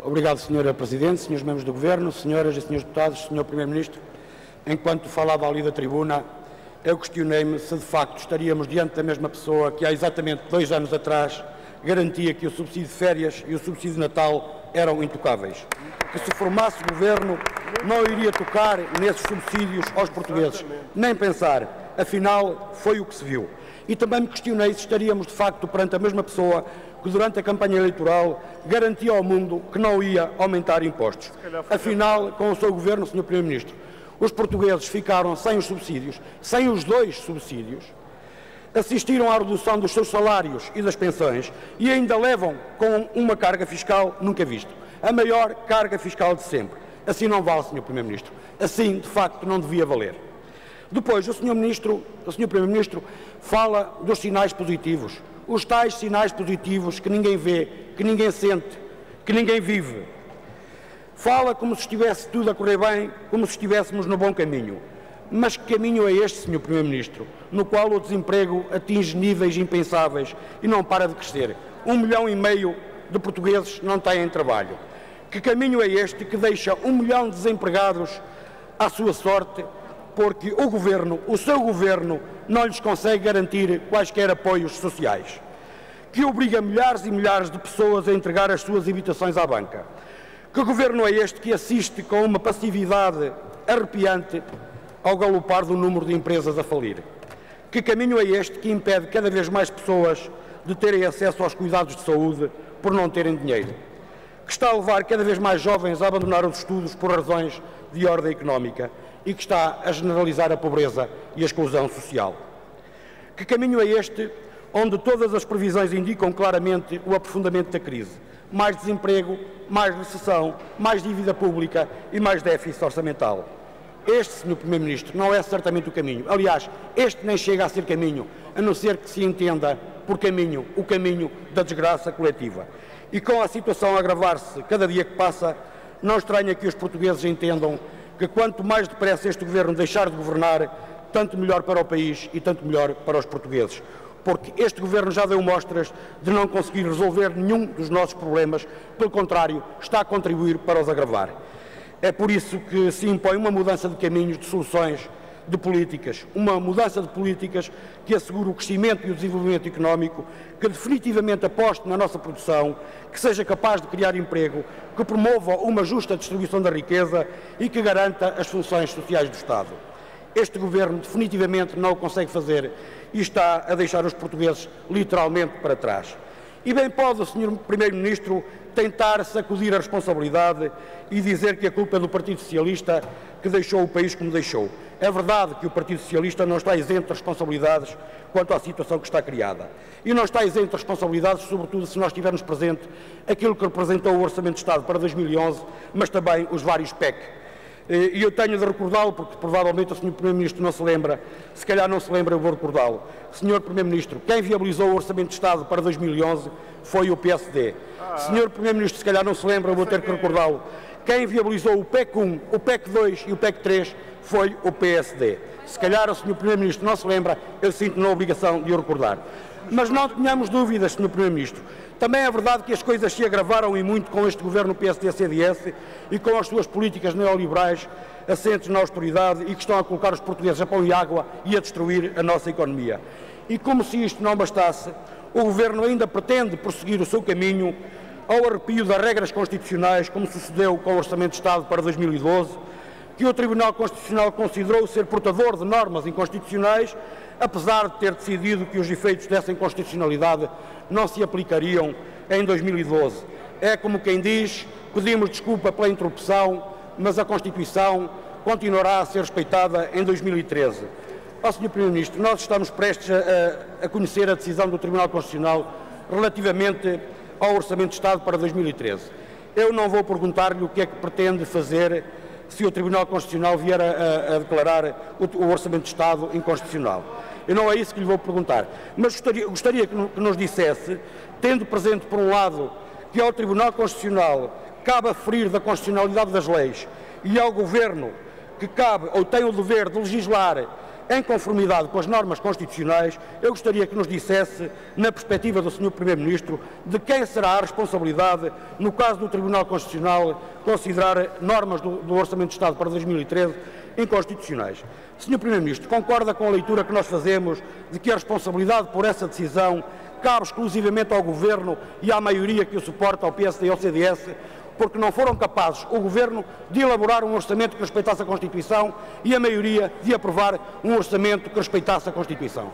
Obrigado, Sra. Presidente, Srs. Membros do Governo, Senhoras e Srs. Deputados, Sr. Primeiro-Ministro. Enquanto falava ali da tribuna, eu questionei-me se de facto estaríamos diante da mesma pessoa que há exatamente 2 anos atrás garantia que o subsídio de férias e o subsídio de Natal eram intocáveis. Que se formasse governo não iria tocar nesses subsídios aos portugueses, nem pensar. Afinal, foi o que se viu. E também me questionei se estaríamos de facto perante a mesma pessoa que durante a campanha eleitoral garantia ao mundo que não ia aumentar impostos. Afinal, com o seu governo, Sr. Primeiro-Ministro, os portugueses ficaram sem os subsídios, sem os 2 subsídios, assistiram à redução dos seus salários e das pensões e ainda levam com uma carga fiscal nunca vista. A maior carga fiscal de sempre. Assim não vale, Sr. Primeiro-Ministro. Assim, de facto, não devia valer. Depois, o Sr. Primeiro-Ministro fala dos sinais positivos. Os tais sinais positivos que ninguém vê, que ninguém sente, que ninguém vive. Fala como se estivesse tudo a correr bem, como se estivéssemos no bom caminho. Mas que caminho é este, Sr. Primeiro-Ministro, no qual o desemprego atinge níveis impensáveis e não para de crescer? 1,5 milhão de portugueses não têm trabalho. Que caminho é este que deixa 1 milhão de desempregados à sua sorte, porque o Governo, o seu Governo, não lhes consegue garantir quaisquer apoios sociais? Que obriga milhares e milhares de pessoas a entregar as suas habitações à banca? Que Governo é este que assiste com uma passividade arrepiante ao galopar do número de empresas a falir? Que caminho é este que impede cada vez mais pessoas de terem acesso aos cuidados de saúde por não terem dinheiro? Que está a levar cada vez mais jovens a abandonar os estudos por razões de ordem económica e que está a generalizar a pobreza e a exclusão social? Que caminho é este onde todas as previsões indicam claramente o aprofundamento da crise? Mais desemprego, mais recessão, mais dívida pública e mais déficit orçamental. Este, Sr. Primeiro-Ministro, não é certamente o caminho. Aliás, este nem chega a ser caminho, a não ser que se entenda por caminho o caminho da desgraça coletiva. E com a situação a agravar-se cada dia que passa, não estranha que os portugueses entendam que quanto mais depressa este Governo deixar de governar, tanto melhor para o país e tanto melhor para os portugueses. Porque este Governo já deu mostras de não conseguir resolver nenhum dos nossos problemas, pelo contrário, está a contribuir para os agravar. É por isso que se impõe uma mudança de caminhos, de soluções, de políticas, uma mudança de políticas que assegure o crescimento e o desenvolvimento económico, que definitivamente aposte na nossa produção, que seja capaz de criar emprego, que promova uma justa distribuição da riqueza e que garanta as funções sociais do Estado. Este Governo definitivamente não o consegue fazer e está a deixar os portugueses literalmente para trás. E bem pode o Sr. Primeiro-Ministro tentar sacudir a responsabilidade e dizer que a culpa é do Partido Socialista que deixou o país como deixou. É verdade que o Partido Socialista não está isento de responsabilidades quanto à situação que está criada. E não está isento de responsabilidades, sobretudo se nós tivermos presente aquilo que representou o Orçamento de Estado para 2011, mas também os vários PEC. E eu tenho de recordá-lo, porque provavelmente o Sr. Primeiro-Ministro não se lembra, se calhar não se lembra, eu vou recordá-lo. Sr. Primeiro-Ministro, quem viabilizou o Orçamento de Estado para 2011 foi o PSD. Sr. Primeiro-Ministro, se calhar não se lembra, eu vou ter que recordá-lo. Quem viabilizou o PEC 1, o PEC 2 e o PEC 3 foi o PSD. Se calhar o Sr. Primeiro-Ministro não se lembra, eu sinto na obrigação de o recordar. Mas não tenhamos dúvidas, Sr. Primeiro-Ministro. Também é verdade que as coisas se agravaram e muito com este Governo PSD-CDS e com as suas políticas neoliberais assentes na austeridade e que estão a colocar os portugueses a pão e água e a destruir a nossa economia. E como se isto não bastasse, o Governo ainda pretende prosseguir o seu caminho ao arrepio das regras constitucionais, como sucedeu com o Orçamento de Estado para 2012, que o Tribunal Constitucional considerou ser portador de normas inconstitucionais, apesar de ter decidido que os efeitos dessa inconstitucionalidade não se aplicariam em 2012. É como quem diz, pedimos desculpa pela interrupção, mas a Constituição continuará a ser respeitada em 2013. Ó Sr. Primeiro-Ministro, nós estamos prestes a conhecer a decisão do Tribunal Constitucional relativamente ao Orçamento de Estado para 2013. Eu não vou perguntar-lhe o que é que pretende fazer se o Tribunal Constitucional vier a declarar o Orçamento de Estado inconstitucional. Eu não é isso que lhe vou perguntar, mas gostaria que nos dissesse, tendo presente, por um lado, que ao Tribunal Constitucional cabe aferir da constitucionalidade das leis e ao Governo que cabe ou tem o dever de legislar em conformidade com as normas constitucionais, eu gostaria que nos dissesse, na perspectiva do Sr. Primeiro-Ministro, de quem será a responsabilidade, no caso do Tribunal Constitucional, considerar normas do Orçamento de Estado para 2013 inconstitucionais. Sr. Primeiro-Ministro, concorda com a leitura que nós fazemos de que a responsabilidade por essa decisão cabe exclusivamente ao Governo e à maioria que o suporta, ao PSD e ao CDS, porque não foram capazes, o Governo, de elaborar um orçamento que respeitasse a Constituição e a maioria de aprovar um orçamento que respeitasse a Constituição?